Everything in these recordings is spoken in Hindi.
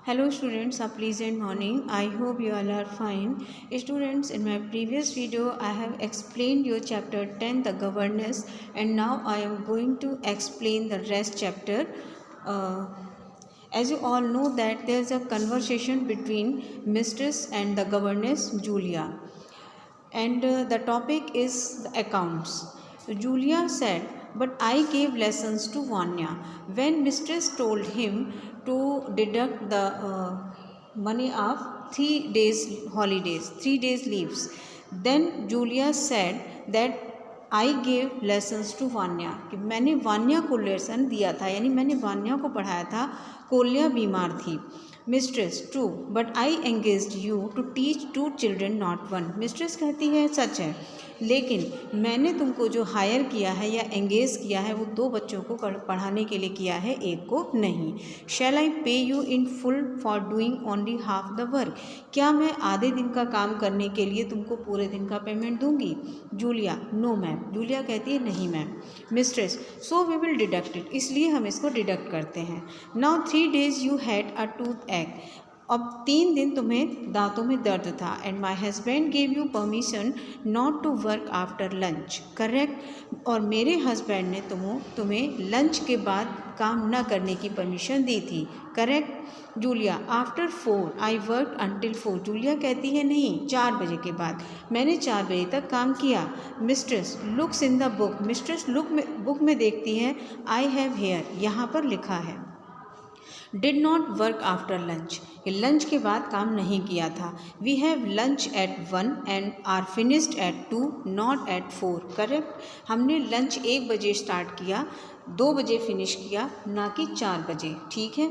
Hello students, a pleasant morning. I hope you all are fine. Students, in my previous video I have explained your chapter 10, the governess, and now I am going to explain the rest chapter. As you all know that there is a conversation between mistress and the governess Julia, and the topic is the accounts. Julia said, "But I gave lessons to Vanya." When mistress told him to deduct the money of 3 days holidays, 3 days leaves, then Julia said that I gave lessons to Vanya, कि मैंने वान्या को लेसन दिया था, यानी मैंने वान्या को पढ़ाया था, कोल्या बीमार थी। Mistress true, but I engaged you to teach 2 children not 1। Mistress कहती है सच है, लेकिन मैंने तुमको जो हायर किया है या एंगेज किया है वो 2 बच्चों को पढ़ाने के लिए किया है, एक को नहीं। शैल आई पे you in full for doing only half the work, क्या मैं आधे दिन का काम करने के लिए तुमको पूरे दिन का पेमेंट दूंगी? जूलिया नो मैम, जूलिया कहती है नहीं ma'am. Mistress so we will deduct it, इसलिए हम इसको डिडक्ट करते हैं। Now 3 days you had a toothache, अब 3 दिन तुम्हें दांतों में दर्द था। And my husband gave you permission not to work after lunch, correct, और मेरे हस्बैंड ने तुम्हें लंच के बाद काम न करने की परमिशन दी थी, correct. Julia after 4 I work until 4, Julia कहती है नहीं, 4 बजे के बाद, मैंने 4 बजे तक काम किया। Mistress looks in the book, mistress book में देखती है, आई हैव हेयर, यहाँ पर लिखा है did not work after lunch, lunch के बाद काम नहीं किया था। We have lunch at 1 and are finished at 2 not at 4, correct, हमने लंच 1 बजे स्टार्ट किया, 2 बजे फिनिश किया, ना कि 4 बजे, ठीक है।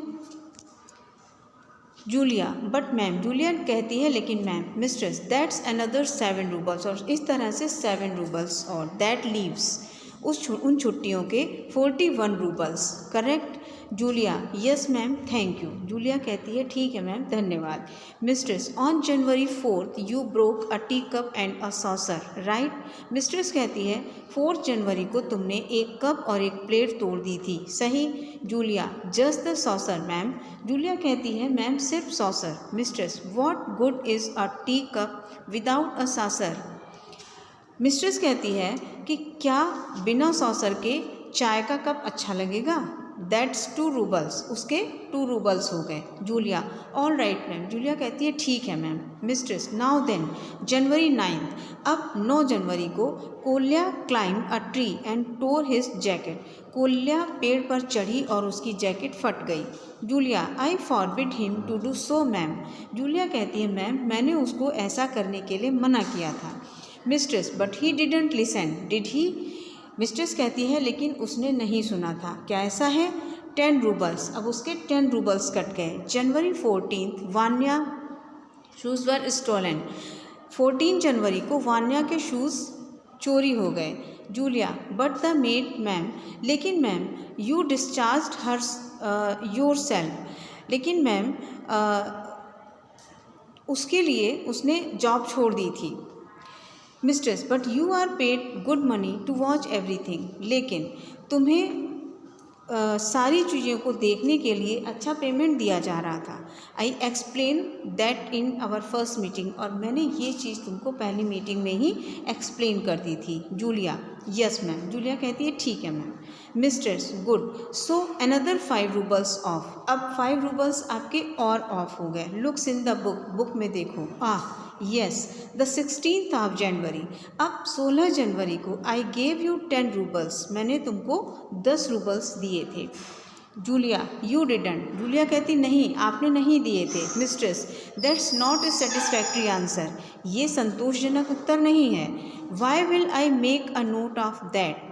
जूलिया बट मैम, जूलिया कहती है लेकिन ma'am. Mistress that's another 7 roubles, और इस तरह से 7 रूबल्स, और दैट लीव्स उन छुट्टियों के 41 roubles, correct. Julia yes ma'am thank you, Julia कहती है ठीक है मैम धन्यवाद। Mistress on January 4 you broke a tea cup and a saucer, right, mistress कहती है 4 जनवरी को तुमने एक कप और एक प्लेट तोड़ दी थी, सही। Julia just the saucer ma'am, Julia कहती है मैम सिर्फ saucer. Mistress what good is a tea cup without a saucer, mistress कहती है कि क्या बिना सॉसर के चाय का कप अच्छा लगेगा? दैट्स 2 रूबल्स, उसके 2 रूबल्स हो गए। Julia all right ma'am, Julia कहती है ठीक है ma'am. Mistress now then January 9, अब 9 जनवरी को Kolya climb a tree and tore his jacket, Kolya पेड़ पर चढ़ी और उसकी जैकेट फट गई। Julia I forbid him to do so ma'am, Julia कहती है मैम मैंने उसको ऐसा करने के लिए मना किया था। Mistress but he didn't listen did he, mistress कहती है लेकिन उसने नहीं सुना था, क्या ऐसा है? 10 रूबल्स, अब उसके 10 रूबल्स कट गए। January 14 Vanya shoes were stolen, 14 जनवरी को वान्या के शूज़ चोरी हो गए। Julia but the maid ma'am, लेकिन ma'am you discharge her yourself, लेकिन मैम उसके लिए उसने जॉब छोड़ दी थी। Mistress but you are paid good money to watch everything, लेकिन तुम्हें सारी चीज़ों को देखने के लिए अच्छा पेमेंट दिया जा रहा था। I explain that in our first meeting, और मैंने ये चीज़ तुमको पहली मीटिंग में ही एक्सप्लेन कर दी थी। जूलिया यस मैम, जूलिया कहती है ठीक है ma'am. Mistress good, so another 5 roubles of, अब 5 रूबल्स आपके और ऑफ हो गए। Looks in the book, book में देखो। Yes the 16th of January, अब 16 जनवरी को आई गेव यू 10 रूबल्स, मैंने तुमको 10 रूबल्स दिए थे। जूलिया यू डिडंट, जूलिया कहती नहीं आपने नहीं दिए थे। Mistress that's not a satisfactory answer, ये संतोषजनक उत्तर नहीं है। Why will I make a note of that,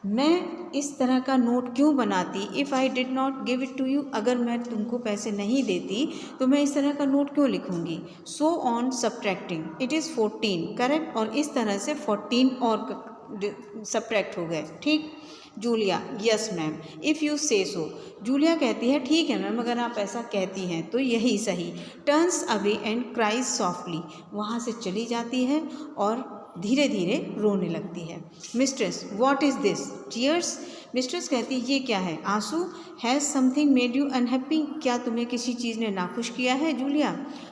मैं इस तरह का नोट क्यों बनाती? If I did not give it to you, अगर मैं तुमको पैसे नहीं देती तो मैं इस तरह का नोट क्यों लिखूंगी? So on subtracting it is 14, correct, और इस तरह से 14 और सब्ट्रैक्ट हो गए, ठीक। Julia yes ma'am if you से सो, जूलिया कहती है ठीक है मैम अगर आप ऐसा कहती हैं तो यही सही। Turns away and cries softly, वहाँ से चली जाती है और धीरे धीरे रोने लगती है। Mistress, what is this? Tears? Mistress कहती है ये क्या है? आंसू? Has something made you unhappy? क्या तुम्हें किसी चीज़ ने नाखुश किया है जूलिया?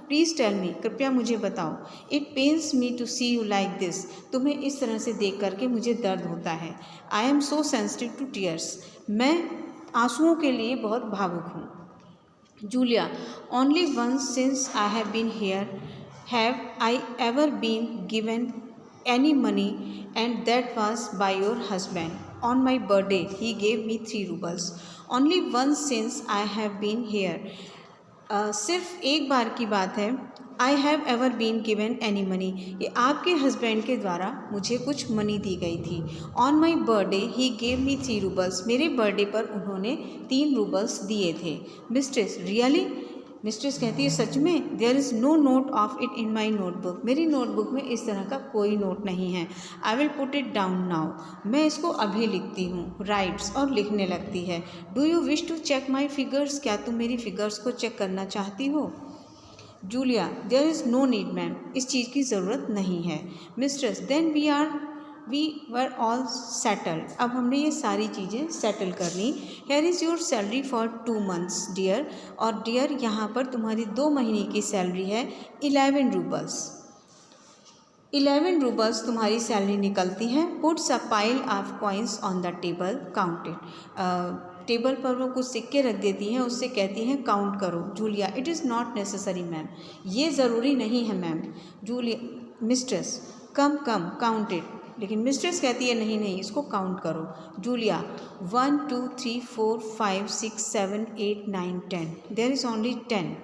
प्लीज़ टेल मी, कृपया मुझे बताओ। It pains me to see you like this, तुम्हें इस तरह से देख करके मुझे दर्द होता है। I am so sensitive to tears, मैं आंसुओं के लिए बहुत भावुक हूँ। Julia, only once since I have been here have I ever been given any money, and that was by your husband. On my birthday he gave me 3 rubles. Only once since I have been here. सिर्फ एक बार की बात है। I have ever been given any money, ये आपके हस्बैंड के द्वारा मुझे कुछ मनी दी गई थी। On my birthday he gave me 3 roubles, मेरे बर्थडे पर उन्होंने 3 रूबल्स दिए थे। Mistress, really? मिस्ट्रेस कहती है सच में? There is no note of it in my notebook, मेरी नोटबुक में इस तरह का कोई नोट नहीं है। I will put it down now, मैं इसको अभी लिखती हूँ। राइट्स, और लिखने लगती है। Do you wish to check my figures, क्या तुम मेरी फिगर्स को चेक करना चाहती हो? Julia, there is no need ma'am, इस चीज़ की ज़रूरत नहीं है। Mistress, then we were all settled, अब हमने ये सारी चीज़ें सेटल कर ली। Here is your salary for 2 months dear, और डियर यहाँ पर तुम्हारी 2 महीने की सैलरी है 11 रूबल्स। 11 रूबल्स तुम्हारी सैलरी निकलती है। Puts a pile of coins on the table, counted, table पर वो कुछ सिक्के रख देती हैं, उससे कहती हैं काउंट करो। Julia, it is not necessary ma'am, ये ज़रूरी नहीं है ma'am. Julia, mistress, come count it, लेकिन मिस्ट्रेस कहती है नहीं नहीं, इसको काउंट करो। Julia, 1 2 3 4 5 6 7 8 9 10, there is only 10।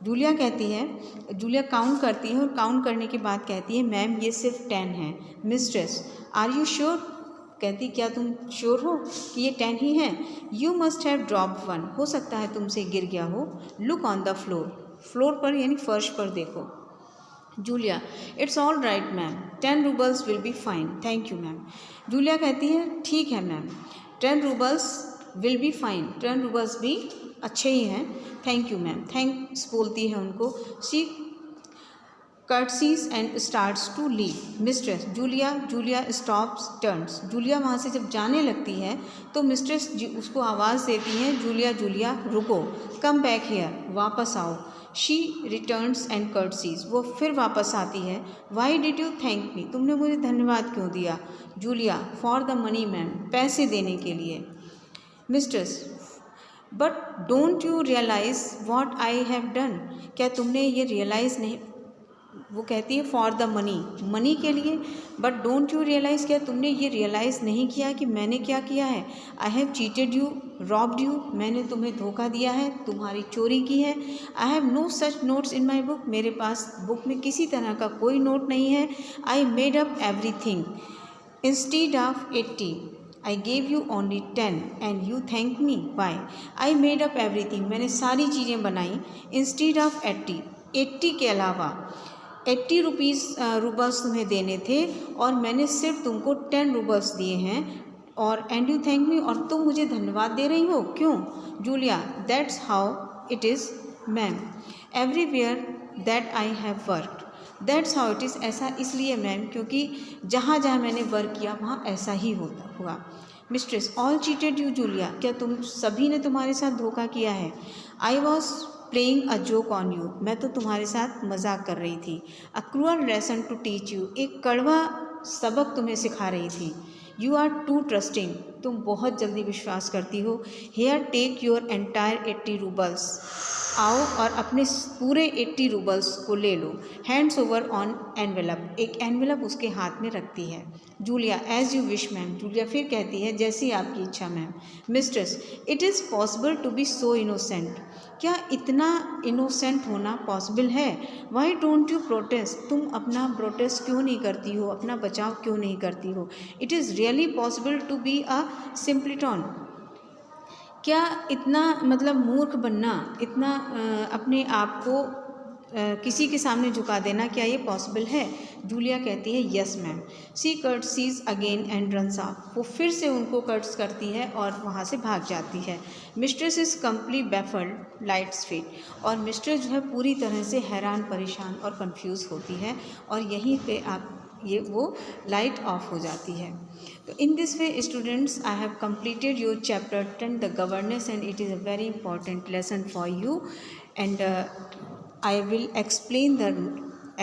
Julia कहती है, जूलिया काउंट करती है और काउंट करने के बाद कहती है मैम ये सिर्फ 10 है। Mistress, are you sure? कहती क्या तुम श्योर हो कि ये 10 ही है? यू मस्ट हैव ड्रॉप्ड 1, हो सकता है तुमसे गिर गया हो। Look on the floor, floor पर यानी फर्श पर देखो। Julia, it's all right ma'am, 10 roubles will be fine, thank you ma'am. Julia कहती है ठीक है ma'am, 10 roubles will be fine, 10 roubles भी अच्छे ही हैं, थैंक यू मैम। थैंक्स बोलती है उनको। She curtsies and starts to leave. Mistress, Julia stops turns, Julia वहाँ से जब जाने लगती है तो मिस्ट्रेस उसको आवाज़ देती हैं जूलिया रुको, कम बैक हेयर, वापस आओ। शी रिटर्न्स एंड कर्टसीज, वो फिर वापस आती है। Why did you thank me, तुमने मुझे धन्यवाद क्यों दिया? Julia, for the money ma'am, पैसे देने के लिए। Mistress, but don't you realise what I have done, क्या तुमने ये रियलाइज़ नहीं, वो कहती है फॉर द मनी के लिए, बट डोंट यू रियलाइज़, क्या तुमने ये रियलाइज़ नहीं किया कि मैंने क्या किया है? I have cheated you, robbed you, मैंने तुम्हें धोखा दिया है, तुम्हारी चोरी की है। I have no such notes in my book, मेरे पास बुक में किसी तरह का कोई नोट नहीं है। I made up everything instead of 80, I gave you only 10 and you thank me, why? I made up everything, मैंने सारी चीज़ें बनाई, इंस्टीड ऑफ 80 के अलावा 80 रूबल्स तुम्हें देने थे और मैंने सिर्फ तुमको 10 रूबल्स दिए हैं, और एंड यू थैंक मी, और तुम मुझे धन्यवाद दे रही हो, क्यों? Julia, that's how it is ma'am, everywhere that I have worked, that's how it is, ऐसा इसलिए मैम क्योंकि जहाँ जहाँ मैंने वर्क किया वहाँ ऐसा ही होता हुआ। Mistress, all cheated you Julia, क्या तुम सभी ने तुम्हारे साथ धोखा किया है? I was playing a joke on you, मैं तो तुम्हारे साथ मजाक कर रही थी। A cruel lesson to teach you, एक कड़वा सबक तुम्हें सिखा रही थी। यू आर टू ट्रस्टिंग, तुम बहुत जल्दी विश्वास करती हो। Here take your entire 80 roubles, आओ और अपने पूरे 80 रूबल्स को ले लो। हैंड्स ओवर ऑन एनवेलप, एक एनवेलप उसके हाथ में रखती है। Julia, as you wish ma'am, Julia फिर कहती है जैसी आपकी इच्छा मैम। Mistress, it is possible to be so innocent, क्या इतना इनोसेंट होना पॉसिबल है? वाई डोंट यू प्रोटेस्ट, तुम अपना प्रोटेस्ट क्यों नहीं करती हो, अपना बचाव क्यों नहीं करती हो? It is really possible to be a simpleton, क्या इतना मतलब मूर्ख बनना, इतना अपने आप को किसी के सामने झुका देना, क्या ये पॉसिबल है? जूलिया कहती है yes ma'am. She curtsies again and runs off, वो फिर से उनको कर्ट्स करती है और वहाँ से भाग जाती है। Mistress is complete baffled lights feet, और मिस्ट्रेस जो है पूरी तरह से हैरान, परेशान और कंफ्यूज होती है। और यहीं पे आप ये वो लाइट ऑफ हो जाती है। तो in this way students, I have completed your chapter 10 the governance, and it is a very important lesson for you, and I will explain the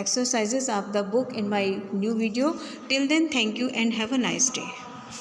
exercises of the book in my new video. Till then, thank you and have a nice day.